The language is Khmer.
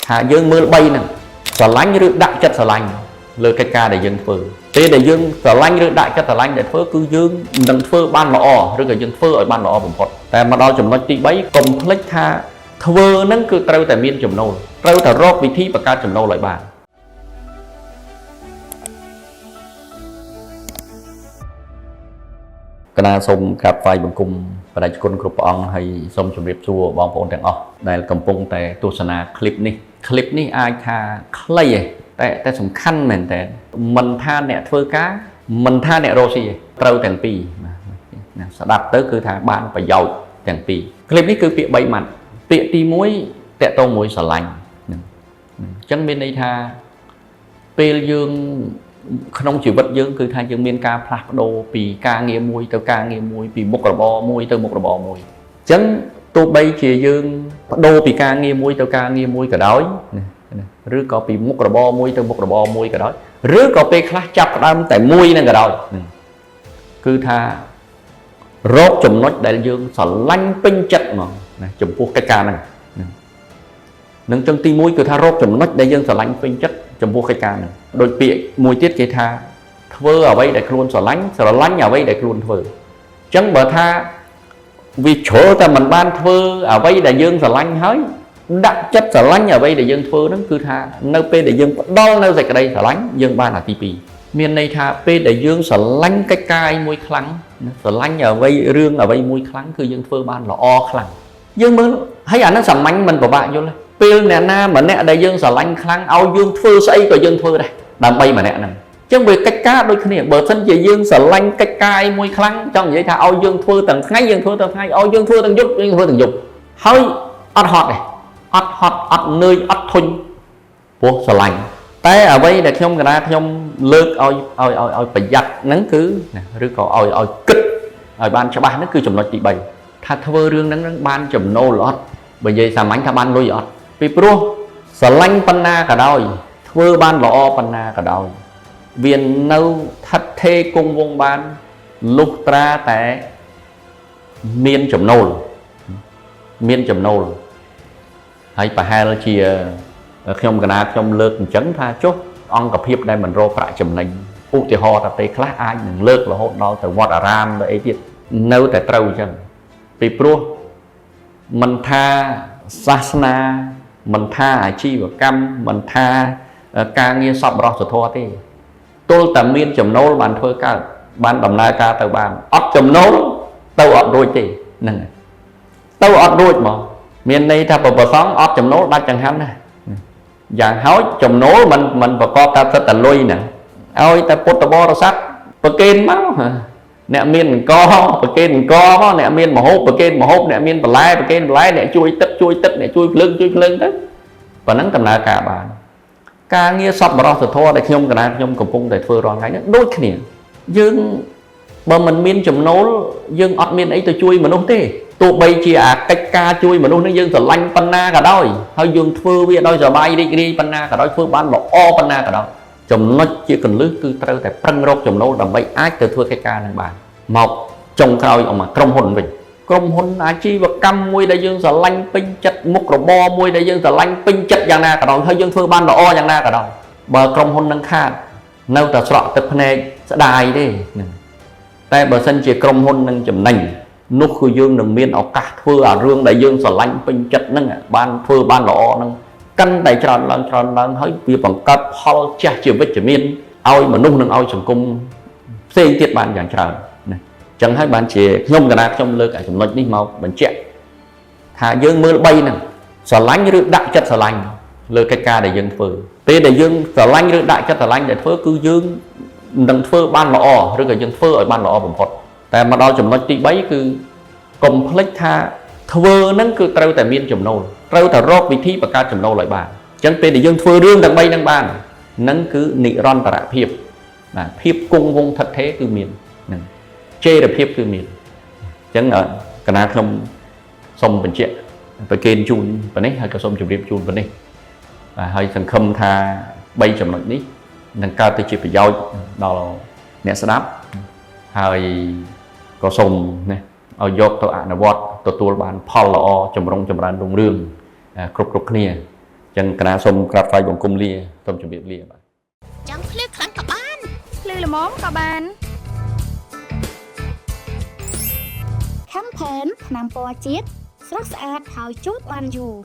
ថាយើងមើល3ហ្នឹងស្រឡាញ់ឬដាក់ចិត្តស្រឡាញ់លើកិច្ចការដែលយើងធ្វើពេលដែលយើងស្រឡាញ់ឬដាក់ចិត្តស្រឡាញ់ដែលធ្វើគឺយើងនឹងធ្វើបានល្អឬក៏យើងធ្វើឲ្យបានល្អបំផុតតែមកដល់ចំណុចទី3កុំភ្លេចថាធ្វើហ្នឹងគឺត្រូវតែមានចំណូលត្រូវតែរកវិធីបង្កើតចំណូលឲ្យបានកណាសូមក្រាបថ្វាយបង្គំបដិគុណគ្រប់ព្រះអង្គហើយសូមជម្រាបសួរបងប្អូនទាំងអស់ដែលកំពុងតែទស្សនាคลิปនេះអាចថាខ្លីតែសំខាន់មែនតើមិនថាអ្នកធ្វើការមិនថាអ្នករកស៊ីត្រូវទាំងពីរស្ដាប់ទៅគឺថាបានប្រយោជន៍ទាំងពីរคลิปនេះគឺពាក្យ3ម៉ាត់ពាក្យទី1តកតងមួយស្រឡាញ់អញ្ចឹងមានន័យថាពេលយើងក្នុងជីវិតយើងគឺថាយើងមានការផ្លាស់ប្ដូរពីការងារមួយទៅការងារមួយពីមុខរបរមួយទៅមុខរបរមួយអញ្ចឹងទោះបីជាយើងប្ដូរពីការងារមួយទៅការងារមួយក៏ដោយឬក៏ពីមុខរបរមួយទៅមុខរបរមួយក៏ដោយឬក៏ពេលខ្លះចាប់ផ្ដើមតែមួយហ្នឹងក៏ដោយគឺថារកចំណុចដែលយើងស្រឡាញ់ពេញចិត្តហ្មងណាចំពោះកិច្ចការហ្នឹងនឹងចឹងទី1គឺថារកចំណុចដែលយើងស្រឡាញ់ពេញចិត្តចំពោះកិច្ចការហ្នឹងដូចពាក្យមួយទៀតគេថាធ្វើអ្វីដែលខ្លួនស្រឡាញ់អ្វីដែលខ្លួនធ្វើអញ្ចឹងបើថាវាជ្រុលតែមិនបានធ្វើអ្វីដែលយើងស្រឡាញ់ហើយដាក់ចិត្តស្រឡាញ់អ្វីដែលយើងធ្វើហ្នឹងគឺថានៅពេលដែលយើងផ្ដល់នៅសេចក្តីស្រឡាញ់យើងបានអាទី2មានន័យថាពេលដែលយើងស្រឡាញ់កិច្ចការមួយខ្លាំងស្រឡាញ់អ្វីរឿងអ្វីមួយខ្លាំងគឺយើងធ្វើបានល្អខ្លាំងយើងមើលហើយអាហ្នឹងសាមញ្ញមិនពិបាកយល់ទេពេលអ្នកណាម្នាក់ដែលយើងស្រឡាញ់ខ្លាំងឲ្យយើងធ្វើស្អីក៏យើងធ្វើដែរដើម្បីម្នាក់ហ្នឹងអញ្ចឹងវាកិច្ចការដូចគ្នាបើមិនជាយើងស្រឡាញ់កិច្ចការមួយខ្លាំងចង់និយាយថាឲ្យយើងធ្វើទាំងថ្ងៃយើងធ្វើទាំងថ្ងៃឲ្យយើងធ្វើទាំងយប់យើងធ្វើទាំងយប់ហើយអត់ហត់ទេអត់ហត់អត់នឿយអត់ធុញព្រោះស្រឡាញ់តែអ្វីដែលខ្ញុំលើកឲ្យប្រយ័ត្នហ្នឹងគឺឬក៏ឲ្យគិតឲ្យបានច្បាស់ហ្នឹងគឺចំណុចទី3ថាធ្វើរឿងហ្នឹងបានចំណូលអត់បើនិយាយសាមញ្ញថាបានលុយអត់ពីព្រោះស្រឡាញ់ប៉ុណ្ណាក៏ដោយធ្វើបានល្អប៉ុណ្ណាក៏ដោយវានៅថិតថេរគង់វង្សបានលុះត្រាតែមានចំណូលហើយប្រហែលជាខ្ញុំលើកអញ្ចឹងថាចុះអង្គភាពដែលមិនរកប្រាក់ចំណេញឧទាហរណ៍ថាពេលខ្លះអាចនឹងលើករហូតដល់ទៅវត្តអារាមទៅអីទៀតនៅតែត្រូវអញ្ចឹងពីព្រោះមិនថាសាសនាមិនថាអាជីវកម្មមិនថាការងារសប្បុរសធម៌ទេទល់តែមានចំណូលបានធ្វើកើតបានដំណើរការទៅបានអត់ចំណូលទៅអត់រួចទេហ្នឹងហើយទៅអត់រួចមកមានន័យថាប្រសងអត់ចំណូលដាច់ចង្ហាន់ណាយ៉ាងហោចចំណូលមិនប្រកបតាមសិទ្ធិតែលុយណាឲ្យតែពុទ្ធបរិស័ទប្រគេនមកអ្នកមានអង្គប្រគេនអង្គមកអ្នកមានមហូបប្រគេនមហូបអ្នកមានបន្លែប្រគេនបន្លែអ្នកជួយទឹកអ្នកជួយភ្លើងទៅប៉ុណ្ណឹងដំណើរការបានការងារសប្បុរសធម៌ដែលខ្ញុំកំពុងតែធ្វើរាល់ថ្ងៃនេះដូចគ្នាយើងបើមិនមានចំណូលយើងអត់មានអីទៅជួយមនុស្សទេទោះបីជាអាកិច្ចការជួយមនុស្សនេះយើងស្រឡាញ់ប៉ុណ្ណាក៏ដោយហើយយើងធ្វើវាដោយសប្បាយរីករាយប៉ុណ្ណាក៏ដោយធ្វើបានល្អប៉ុណ្ណាក៏ដោយចំណុចជាកន្លឹះគឺត្រូវតែប្រឹងរកចំណូលដើម្បីអាចទៅធ្វើកិច្ចការនឹងបានមកចុងក្រោយអอกមកក្រុមហ៊ុនវិញក្រុមហ៊ុនអាជីវកម្មមួយដែលយើងស្រឡាញ់ពេញចិត្តមុខរបរមួយដែលយើងស្រឡាញ់ពេញចិត្តយ៉ាងណាក៏ដោយហើយយើងធ្វើបានល្អយ៉ាងណាក៏ដោយបើក្រុមហ៊ុននឹងខាតនៅតែស្រក់ទឹកភ្នែកស្ដាយទេតែបើសិនជាក្រុមហ៊ុននឹងចំណេញនោះគឺយើងនឹងមានឱកាសធ្វើអារឿងដែលយើងស្រឡាញ់ពេញចិត្តហ្នឹងបានធ្វើបានល្អហ្នឹងកាន់តែច្រើនឡើងហើយវាបង្កើតផលចាស់ជាវិជ្ជមានឲ្យមនុស្សនិងឲ្យសង្គមផ្សេងទៀតបានយ៉ាងច្រើនណាអញ្ចឹងហើយបានជាខ្ញុំលើកឲ្យចំណុចនេះមកបញ្ជាក់ថាយើងមើល3ហ្នឹងស្រឡាញ់ឬដាក់ចិត្តស្រឡាញ់លើកិច្ចការដែលយើងធ្វើពេលដែលយើងស្រឡាញ់ឬដាក់ចិត្តស្រឡាញ់ដែលធ្វើគឺយើងនឹងធ្វើបានល្អឬក៏យើងធ្វើឲ្យបានល្អបំផុតតែមកដល់ចំណុចទី3គឺកុំភ្លេចថាធ្វើហ្នឹងគឺត្រូវតែមានចំណូលត្រូវតែរកវិធីបង្កើតចំណូលឲ្យបានអញ្ចឹងពេលដែលយើងធ្វើរឿងទាំង3ហ្នឹងបានហ្នឹងគឺនិរន្តរភាពបាទភាពគង់វង្សថិតថេរគឺមានហ្នឹងចីរភាពគឺមានអញ្ចឹងកណាខ្ញុំសូមបញ្ជាក់ប្រកេនជូនប៉ុណ្នេះហើយក៏សូមជម្រាបជូនប៉ុណ្នេះបាទហើយសង្ឃឹមថា3ចំណុចនេះនឹងកើតទៅជាប្រយោជន៍ដល់អ្នកស្ដាប់ហើយក៏សូមណាឲ្យយកទៅអនុវត្តទទួលបានផលល្អចម្រុងចម្រើនរុងរឿងគ្រប់គ្នា ចឹងកណាសូមក្រាបថ្វាយបង្គំលាសូមជម្រាបលាបាទ Chẳng phê khăn cả ban ភ្លឺល្មមក៏បាន Khám phén nằm bò chiết Rất sạch hỏi chút ban dù